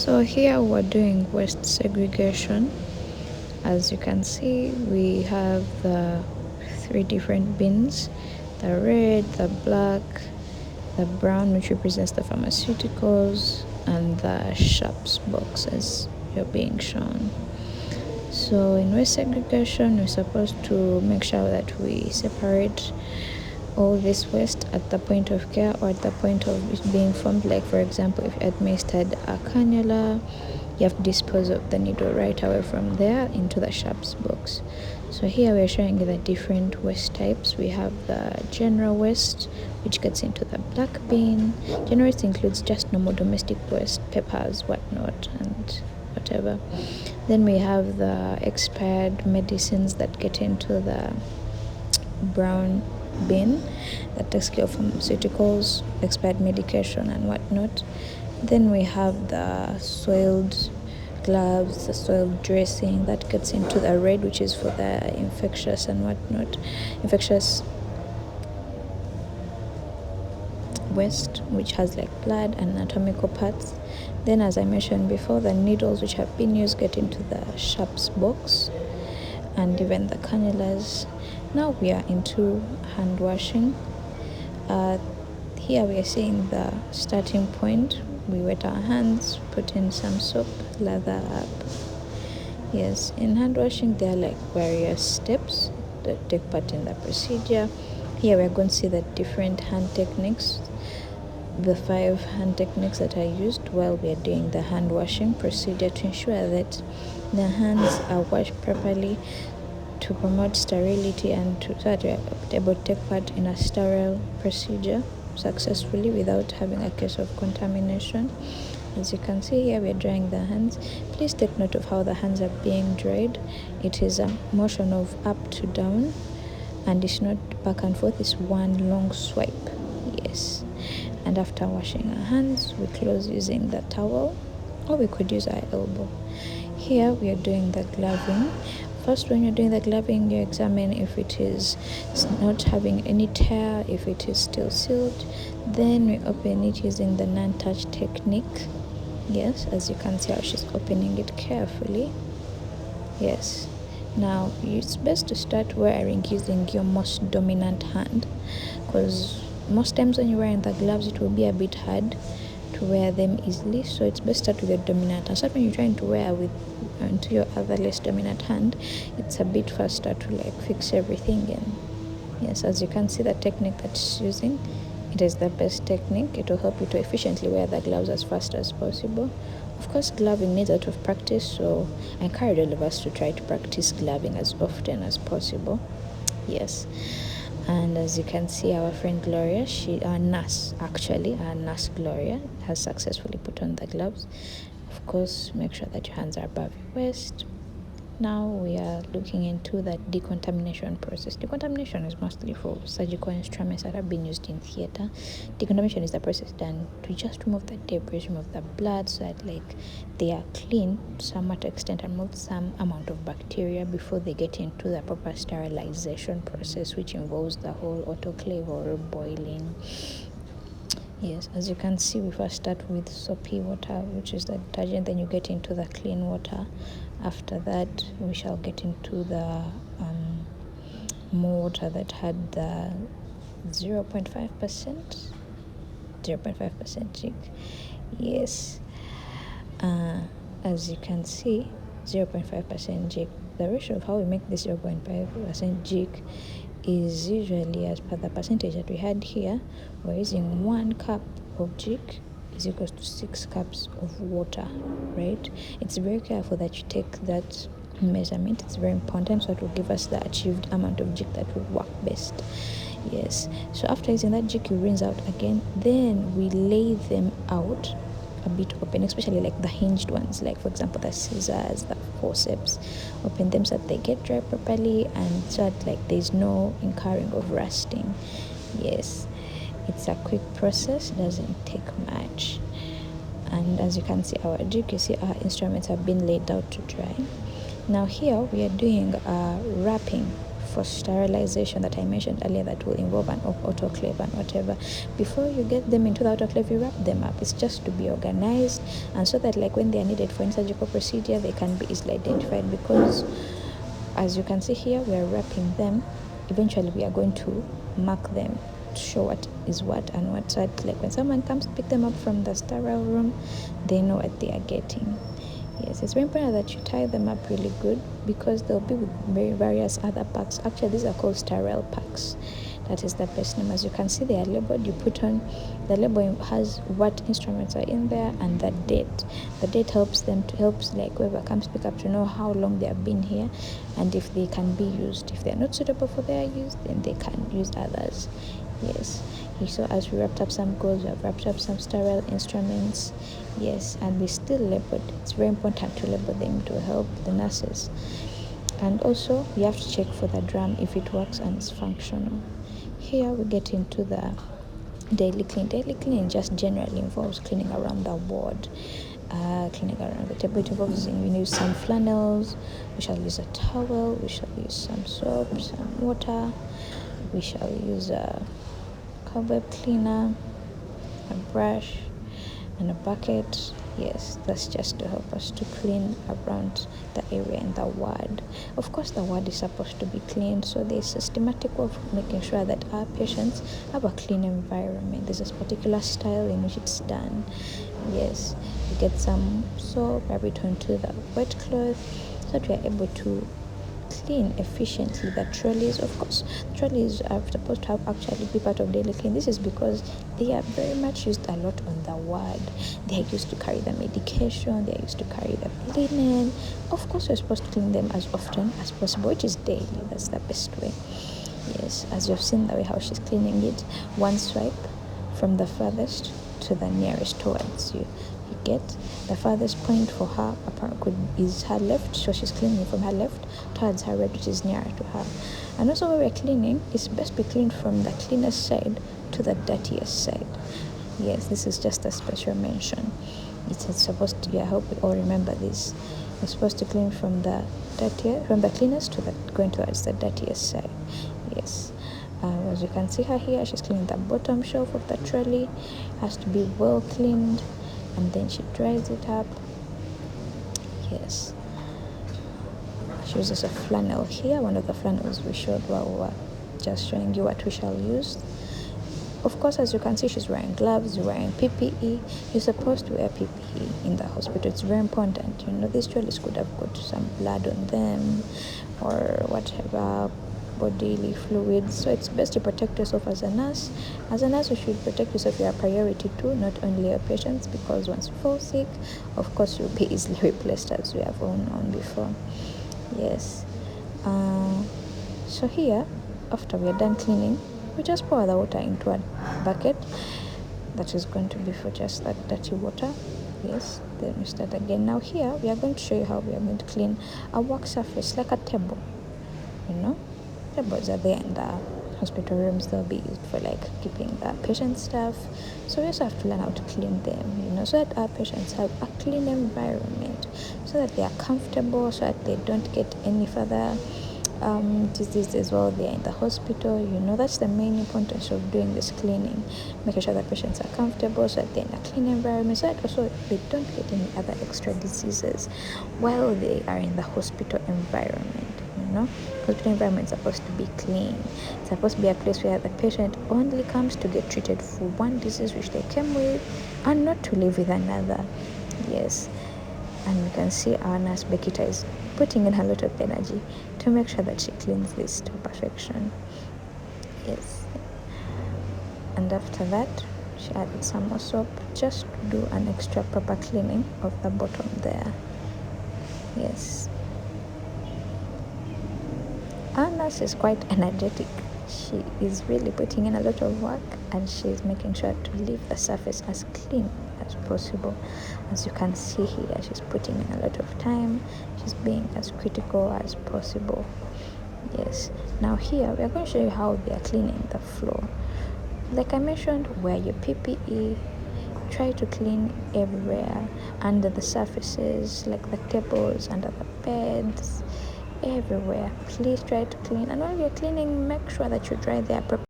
So here we're doing waste segregation. As you can see, we have the 3 different bins: the red, the black, the brown, which represents the pharmaceuticals, and the shops boxes you're being shown. So in waste segregation, we're supposed to make sure that we separate all this waste at the point of care or at the point of it being formed. Like, for example, if you administered a cannula, you have to dispose of the needle right away from there into the sharps box. So here we're showing you the different waste types. We have the general waste, which gets into the black bin. General waste includes just normal domestic waste, papers, whatnot, and whatever. Then we have the expired medicines that get into the brown bin that takes care of pharmaceuticals, expired medication, and whatnot. Then we have the soiled gloves, the soiled dressing that gets into the red, which is for the infectious and whatnot, infectious waste, which has like blood and anatomical parts. Then, as I mentioned before, the needles which have been used get into the sharps box, and even the cannulas. Now we are into hand washing. Here we are seeing the starting point. We wet our hands, put in some soap, lather up. Yes, in hand washing there are like various steps that take part in the procedure. Here we are going to see the different hand techniques, the 5 hand techniques that are used while we are doing the hand washing procedure to ensure that the hands are washed properly, to promote sterility and to so that we are able to take part in a sterile procedure successfully without having a case of contamination. As you can see here, we are drying the hands. Please take note of how the hands are being dried. It is a motion of up to down, and it's not back and forth, it's one long swipe. Yes. And after washing our hands, we close using the towel, or we could use our elbow. Here we are doing the gloving. First, when you're doing the gloving, you examine if it is not having any tear, if it is still sealed. Then we open it using the non-touch technique. Yes, as you can see how she's opening it carefully. Yes. Now, it's best to start wearing using your most dominant hand, because most times when you're wearing the gloves, it will be a bit hard to wear them easily. So it's best start with your dominant hand. Start when you're trying to wear with into your other less dominant hand, it's a bit faster to like fix everything. And yes, as you can see, the technique that she's using, it is the best technique. It will help you to efficiently wear the gloves as fast as possible. Of course, gloving needs a lot of practice, so I encourage all of us to try to practice gloving as often as possible. Yes. And as you can see, our friend Gloria, our nurse Gloria, has successfully put on the gloves. Of course, make sure that your hands are above your waist. Now we are looking into the decontamination process. Decontamination is mostly for surgical instruments that have been used in theater. Decontamination is the process done to just remove the debris, remove the blood, so that like they are clean to some extent and remove some amount of bacteria before they get into the proper sterilization process, which involves the whole autoclave or boiling. Yes, as you can see, we first start with soapy water, which is the detergent. Then you get into the clean water. After that, we shall get into the more water that had the 0.5% jig. Yes, as you can see, 0.5% jig. The ratio of how we make this 0.5% jig is usually as per the percentage that we had here. We're using 1 cup of jig is equals to 6 cups of water, right? It's very careful that you take that measurement. It's very important, so it will give us the achieved amount of jig that will work best. Yes, so after using that jig, you rinse out again. Then we lay them out a bit open, especially like the hinged ones, like for example the scissors, the forceps. Open them so that they get dry properly, and so that like there's no incurring of rusting. Yes, it's a quick process, doesn't take much. And as you can see our jig, you see our instruments have been laid out to dry. Now here we are doing a wrapping for sterilization that I mentioned earlier that will involve an autoclave and whatever. Before you get them into the autoclave, you wrap them up. It's just to be organized, and so that like when they are needed for any surgical procedure, they can be easily identified, because as you can see here, we are wrapping them. Eventually we are going to mark them to show what is what and what's what. Like when someone comes to pick them up from the sterile room, they know what they are getting. Yes, it's very important that you tie them up really good, because they'll be with various other packs. Actually, these are called sterile packs. That is the best name. As you can see, they are labeled. You put on the label, has what instruments are in there and the date. The date helps like whoever comes pick up to know how long they have been here and if they can be used. If they are not suitable for their use, then they can use others. Yes. So as we wrapped up some gauze, we have wrapped up some sterile instruments. Yes, and we still labeled. It's very important to label them to help the nurses. And also, we have to check for the drum if it works and is functional. Here we get into the daily clean. Daily cleaning just generally involves cleaning around the ward, cleaning around the table. It involves we use some flannels, we shall use a towel, we shall use some soap, some water, we shall use a cobweb cleaner, a brush, and a bucket. Yes, that's just to help us to clean around the area in the ward. Of course, the ward is supposed to be clean, so there's a systematic way of making sure that our patients have a clean environment. There's a particular style in which it's done. Yes, you get some soap, rub it onto the wet cloth, so that we are able to clean efficiently the trolleys. Of course, trolleys are supposed to have actually be part of daily clean. This is because they are very much used a lot on the ward. They are used to carry the medication, they are used to carry the linen. Of course, we're supposed to clean them as often as possible, which is daily. That's the best way. Yes, as you've seen the way how she's cleaning it, one swipe from the furthest to the nearest towards you. You get the farthest point for her is her left, so she's cleaning from her left towards her right, which is nearer to her. And also, when we're cleaning, it's best be cleaned from the cleanest side to the dirtiest side. Yes, this is just a special mention. It's supposed to be, I hope we all remember this. You're supposed to clean from the cleanest to the going towards the dirtiest side. Yes. As you can see her here, she's cleaning the bottom shelf of the trolley. Has to be well cleaned, and then she dries it up. Yes. She uses a flannel here, one of the flannels we showed while we were just showing you what we shall use. Of course, as you can see, she's wearing gloves, wearing PPE. You're supposed to wear PPE in the hospital. It's very important. These trolleys could have got some blood on them or whatever, bodily fluids. So it's best to protect yourself as a nurse. As a nurse, you should protect yourself. You're a priority too, not only your patients, because once you fall sick, of course, you'll be easily replaced, as we have all known before. Yes. So here, after we're done cleaning, we just pour the water into a bucket that is going to be for just that dirty water. Yes, then we start again. Now here, we are going to show you how we are going to clean a work surface, like a table. Tables are there in the hospital rooms. They'll be used for like keeping the patient stuff. So we also have to learn how to clean them, so that our patients have a clean environment, so that they are comfortable, so that they don't get any further diseases while they're in the hospital. That's the main importance of doing this cleaning, making sure that patients are comfortable, so that they're in a clean environment, so that also they don't get any other extra diseases while they are in the hospital environment. Hospital environment is supposed to be clean. It's supposed to be a place where the patient only comes to get treated for one disease which they came with, and not to live with another. Yes. And you can see our nurse Bekita is putting in a lot of energy to make sure that she cleans this to perfection. Yes. And after that, she added some more soap just to do an extra proper cleaning of the bottom there. Yes. Our nurse is quite energetic. She is really putting in a lot of work, and she's making sure to leave the surface as clean as possible. As you can see here, she's putting in a lot of time. She's being as critical as possible. Yes. Now here, we are going to show you how we are cleaning the floor. Like I mentioned, wear your PPE. Try to clean everywhere, under the surfaces, like the tables, under the beds, everywhere. Please try to clean, and while you're cleaning, make sure that you dry the appropriate